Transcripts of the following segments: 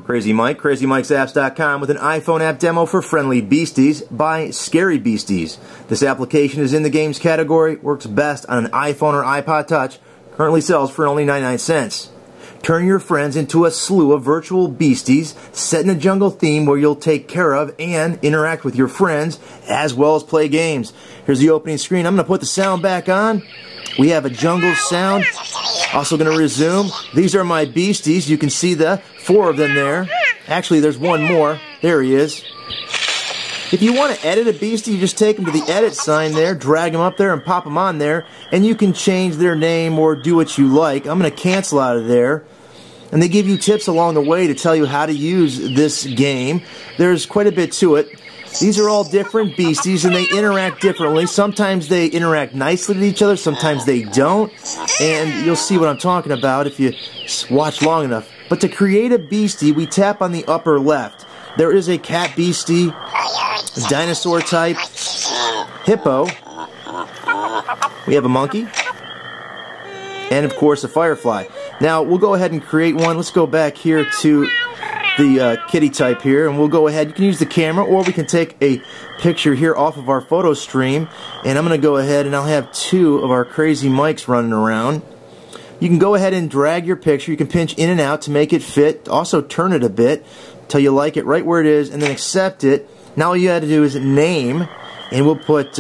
Crazy Mike, CrazyMikesApps.com with an iPhone app demo for Friendly Beasties by Scary Beasties. This application is in the games category, works best on an iPhone or iPod Touch, currently sells for only 99 cents. Turn your friends into a slew of virtual beasties set in a jungle theme where you'll take care of and interact with your friends as well as play games. Here's the opening screen. I'm going to put the sound back on. We have a jungle sound. Also going to resume. These are my beasties. You can see the 4 of them there. Actually, there's one more. There he is. If you want to edit a beastie, you just take them to the edit sign there, drag them up there and pop them on there, and you can change their name or do what you like. I'm going to cancel out of there. And they give you tips along the way to tell you how to use this game. There's quite a bit to it. These are all different beasties and they interact differently. Sometimes they interact nicely with each other, sometimes they don't. And you'll see what I'm talking about if you watch long enough. But to create a beastie, we tap on the upper left. There is a cat beastie, dinosaur type, hippo. We have a monkey. And of course a firefly. Now we'll go ahead and create one. Let's go back here to the kitty type here, and we'll go ahead. You can use the camera, or we can take a picture here off of our photo stream. And I'm going to go ahead and I'll have 2 of our Crazy Mikes running around. You can go ahead and drag your picture. You can pinch in and out to make it fit. Also turn it a bit till you like it right where it is, and then accept it. Now all you have to do is name, and we'll put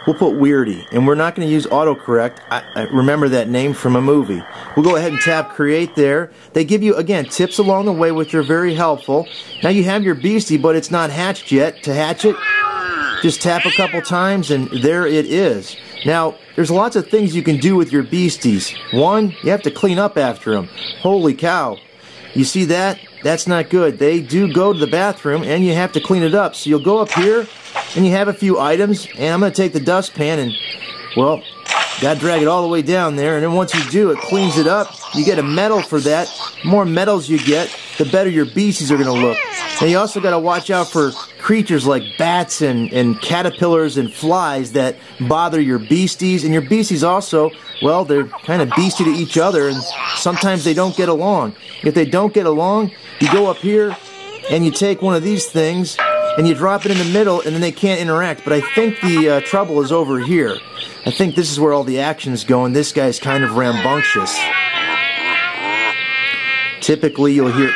We'll put Weirdy, and we're not going to use autocorrect. I remember that name from a movie. We'll go ahead and tap Create there. They give you, again, tips along the way, which are very helpful. Now you have your beastie, but it's not hatched yet. To hatch it, just tap a couple times, and there it is. Now, there's lots of things you can do with your beasties. One, you have to clean up after them. Holy cow. You see that? That's not good. They do go to the bathroom, and you have to clean it up. So you'll go up here, and you have a few items, and I'm going to take the dustpan and, well, got to drag it all the way down there, and then once you do, it cleans it up. You get a medal for that. The more medals you get, the better your beasties are going to look. And you also got to watch out for creatures like bats and caterpillars and flies that bother your beasties. And your beasties also, well, they're kind of beastie to each other, and sometimes they don't get along. If they don't get along, you go up here and you take one of these things and you drop it in the middle, and then they can't interact. But I think the trouble is over here. I think this is where all the action is going. This guy's kind of rambunctious. Typically, you'll hear...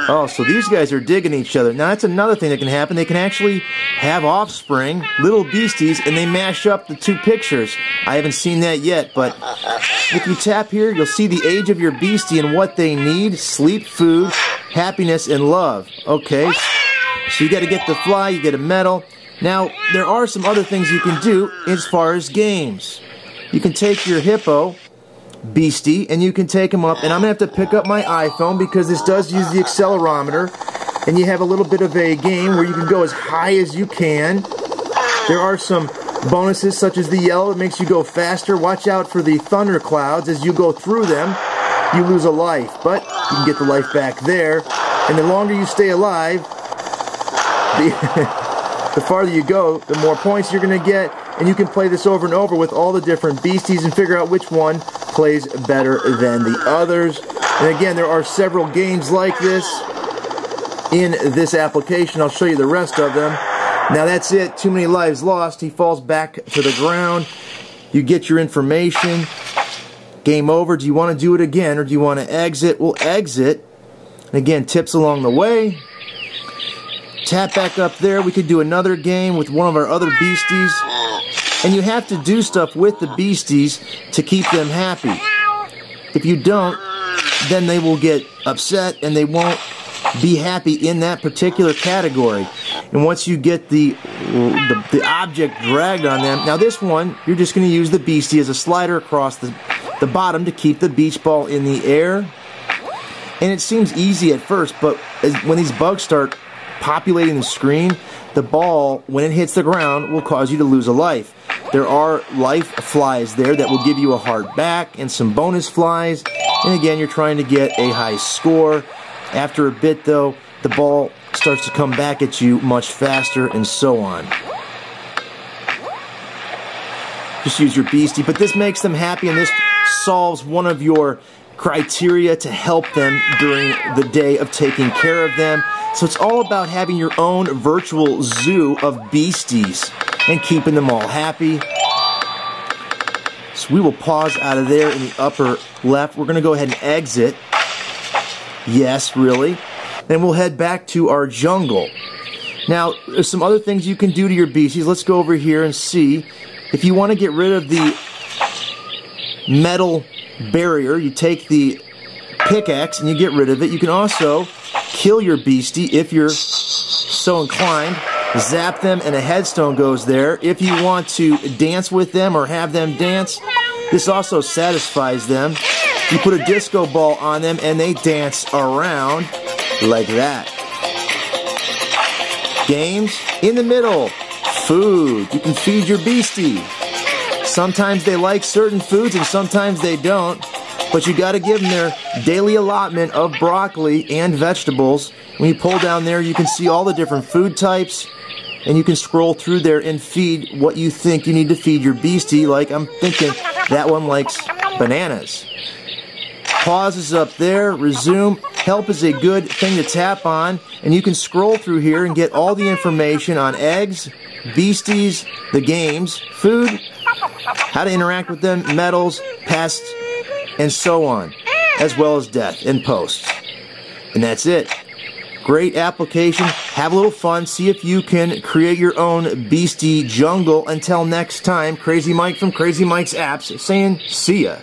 Oh, so these guys are digging each other. Now, that's another thing that can happen. They can actually have offspring, little beasties, and they mash up the 2 pictures. I haven't seen that yet, but if you tap here, you'll see the age of your beastie and what they need: sleep, food, happiness, and love. Okay, so you got to get the fly, you get a medal. Now, there are some other things you can do as far as games. You can take your hippo beastie and you can take them up, and I'm going to have to pick up my iPhone because this does use the accelerometer, and you have a little bit of a game where you can go as high as you can. There are some bonuses such as the yellow that makes you go faster. Watch out for the thunder clouds. As you go through them, you lose a life, but you can get the life back there, and the longer you stay alive, the farther you go, the more points you're going to get. And you can play this over and over with all the different beasties and figure out which one plays better than the others. And again, there are several games like this in this application. I'll show you the rest of them. Now that's it. Too many lives lost. He falls back to the ground. You get your information. Game over. Do you want to do it again, or do you want to exit? We'll exit. And again, tips along the way. Tap back up there. We could do another game with one of our other beasties. And you have to do stuff with the beasties to keep them happy. If you don't, then they will get upset and they won't be happy in that particular category. And once you get the object dragged on them, now this one, you're just going to use the beastie as a slider across the bottom to keep the beach ball in the air. And it seems easy at first, but when these bugs start populating the screen, the ball, when it hits the ground, will cause you to lose a life. There are life flies there that will give you a heart back and some bonus flies. And again, you're trying to get a high score. After a bit, though, the ball starts to come back at you much faster, and so on. Just use your beastie, but this makes them happy, and this solves one of your criteria to help them during the day of taking care of them. So it's all about having your own virtual zoo of beasties and keeping them all happy. So we will pause out of there in the upper left. We're going to go ahead and exit. Yes, really. Then we'll head back to our jungle. Now, there's some other things you can do to your beasties. Let's go over here and see. If you want to get rid of the metal barrier, you take the pickaxe and you get rid of it. You can also kill your beastie if you're so inclined. Zap them and a headstone goes there. If you want to dance with them or have them dance, this also satisfies them. You put a disco ball on them and they dance around like that. Games in the middle. Food. You can feed your beastie. Sometimes they like certain foods and sometimes they don't, but you got to give them their daily allotment of broccoli and vegetables. When you pull down there, you can see all the different food types, and you can scroll through there and feed what you think you need to feed your beastie. Like I'm thinking that one likes bananas. Pause is up there. Resume. Help is a good thing to tap on, and you can scroll through here and get all the information on eggs, beasties, the games, food, how to interact with them, medals, pests, and so on, as well as death and posts. And that's it. Great application. Have a little fun. See if you can create your own beastie jungle. Until next time, Crazy Mike from Crazy Mike's Apps saying see ya.